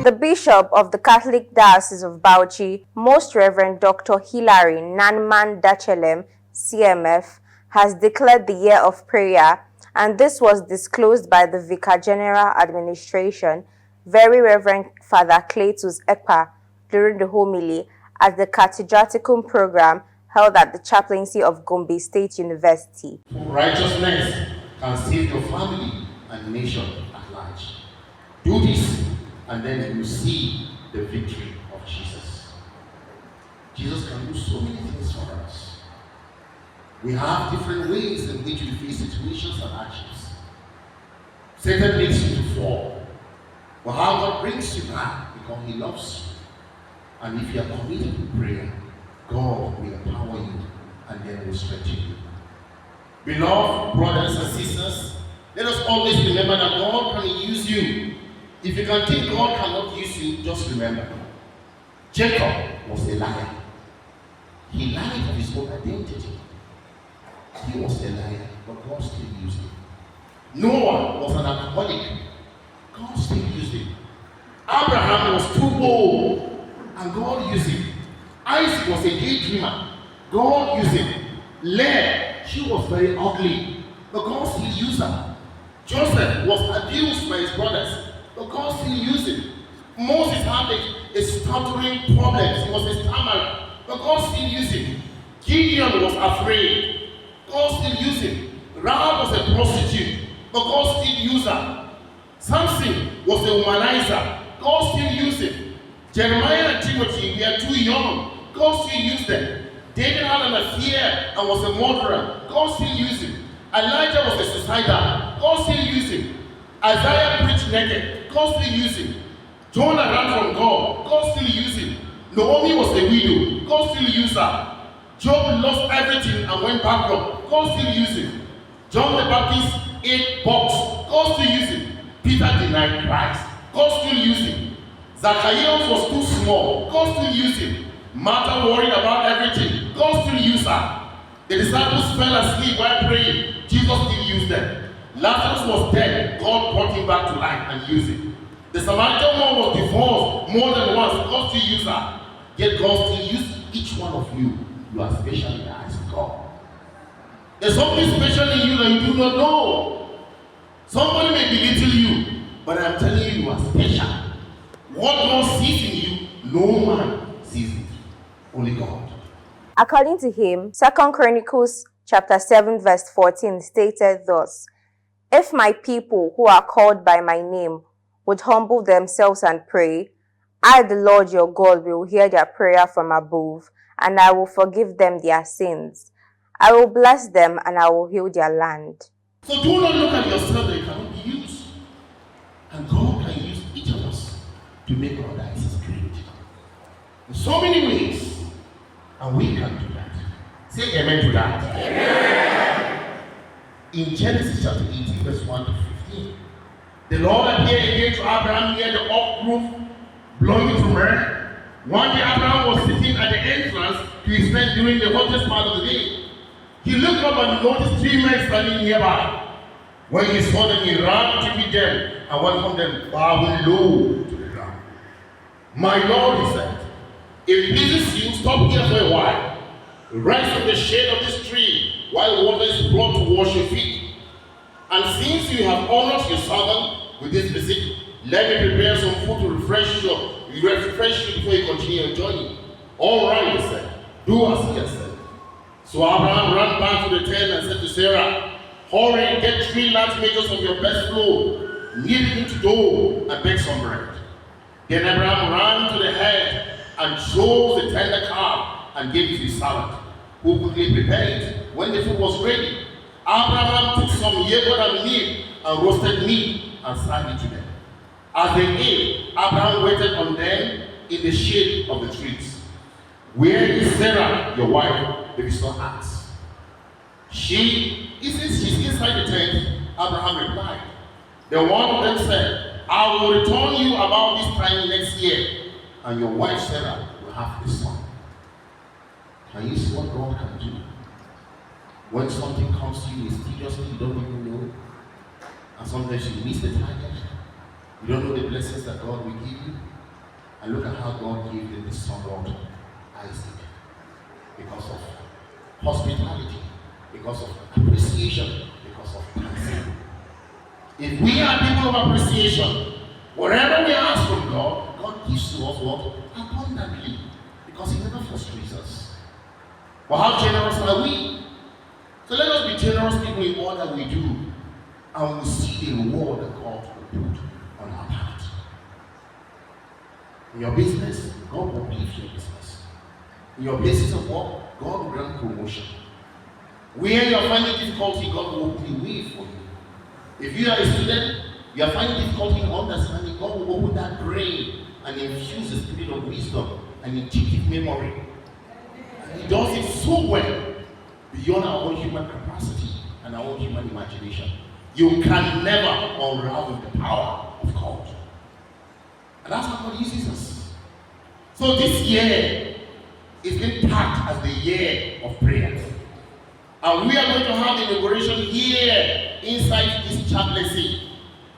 The Bishop of the Catholic Diocese of Bauchi, Most Reverend Dr. Hilary Nanman Dachelem, CMF, has declared the Year of Prayer, and this was disclosed by the Vicar General Administration, Very Reverend Father Cletus Ekpa, during the homily at the Catedraticum program held at the chaplaincy of Gombe State University. Righteousness can save your family and nation at large. Do this, and then you will see the victory of Jesus. Jesus can do so many things for us. We have different ways in which we face situations and hardships. Satan makes you to fall. But how God brings you back because he loves you. And if you are committed to prayer, God will empower you and then will strengthen you. Beloved brothers and sisters, let us always remember that God can use you. If you can think God cannot use you, just remember. Jacob was a liar. He lied of his own identity. He was a liar, but God still used him. Noah was an alcoholic. God still used him. Abraham was too bold, and God used him. Isaac was a daydreamer. God used him. Leah, she was very ugly, but God still used her. Joseph was abused by his brothers, but God still used him. Moses had a stuttering problem. He was a stammerer, but God still used him. Gideon was afraid. God still used him. Rahab was a prostitute, but God still used her. Samson was a womanizer. God still used him. Jeremiah and Timothy were too young. God still used them. David had an affair and was a murderer. God still used him. Elijah was a suicider. God still used him. Isaiah preached naked. God still used him. Jonah ran from God. God still used him. Naomi was a widow. God still used her. Job lost everything and went bankrupt. God still used him. John the Baptist ate bugs. God still used him. Peter denied Christ. God still used him. Zacchaeus was too small. God still used him. Martha worried about everything. God still used her. The disciples fell asleep while praying. Jesus still used them. Lazarus was dead. God brought him back to life and used him. The Samaritan woman was divorced more than once. God still used her. Yet God still used each one of you. You are special in the eyes of God. There's something special in you that you do not know. Somebody may belittle you, but I'm telling you, you are special. What God sees in you, no man sees it. Only God. According to him, 2 Chronicles chapter 7 verse 14 stated thus, "If my people who are called by my name would humble themselves and pray, I, the Lord your God, will hear their prayer from above, and I will forgive them their sins. I will bless them, and I will heal their land." So do not look at yourself that you cannot be used. And God can use each of us to make our diocese great. In so many ways. And we can do that. Say amen to that. Amen. In Genesis chapter 18, verse 1 to 15, the Lord appeared again to Abraham near the oak grove belonging to Myrrh. One day Abraham was sitting at the entrance to his tent during the hottest part of the day. He looked up and noticed 3 men standing nearby. When he saw them, he ran to meet them and welcomed them, bowing low to the ground. "My Lord," he said, "if it pleases you, stop here for a while. Rest in the shade of this tree while water is brought to wash your feet. And since you have honored your servant with this visit, let me prepare some food to refresh you before you continue your journey." "All right," he said, "do as he has said." So Abraham ran back to the tent and said to Sarah, "Hurry, get 3 large measures of your best flour, knead it into dough, and bake some bread." Then Abraham ran to the head and chose the tender calf and gave it to his servant, who quickly prepared it. When the food was ready, Abraham took some yogurt and milk and roasted meat and served it to them. As they ate, Abraham waited on them in the shade of the trees. "Where is Sarah, your wife?" the visitor asked. She's inside the tent," Abraham replied. Then one of them said, "I will return you about this time next year, and your wife Sarah will have a son." Can you see what God can do? When something comes to you mysteriously, you don't even know, and sometimes you miss the target. You don't know the blessings that God will give you. And look at how God gave them the son of Isaac. Because of hospitality, because of appreciation, because of thanksgiving. If we are people of appreciation, whatever we ask from God, God gives to us what? Abundantly. Because He never frustrates us. But how generous are we? So let us be generous people in all that we do, and we'll see the reward that God will put on our part. In your business, God will lift your business. In your places of work, God will grant promotion. Where you are finding difficulty, God will open a way for you. If you are a student, you are finding difficulty in understanding, God will open that brain and infuse the spirit of wisdom and intuitive memory. And He does it so well, beyond our own human capacity and our own human imagination. You can never unravel the power of God. And that's how God uses us. So this year is being packed as the year of prayers. And we are going to have the inauguration here inside this chaplaincy.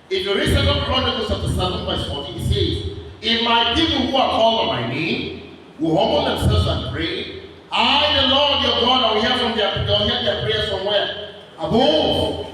If you read 2 Chronicles chapter 7 verse 14, it says, if my people who are called on my name will humble themselves and pray, I, the Lord your God, I will hear their prayers from where? Above.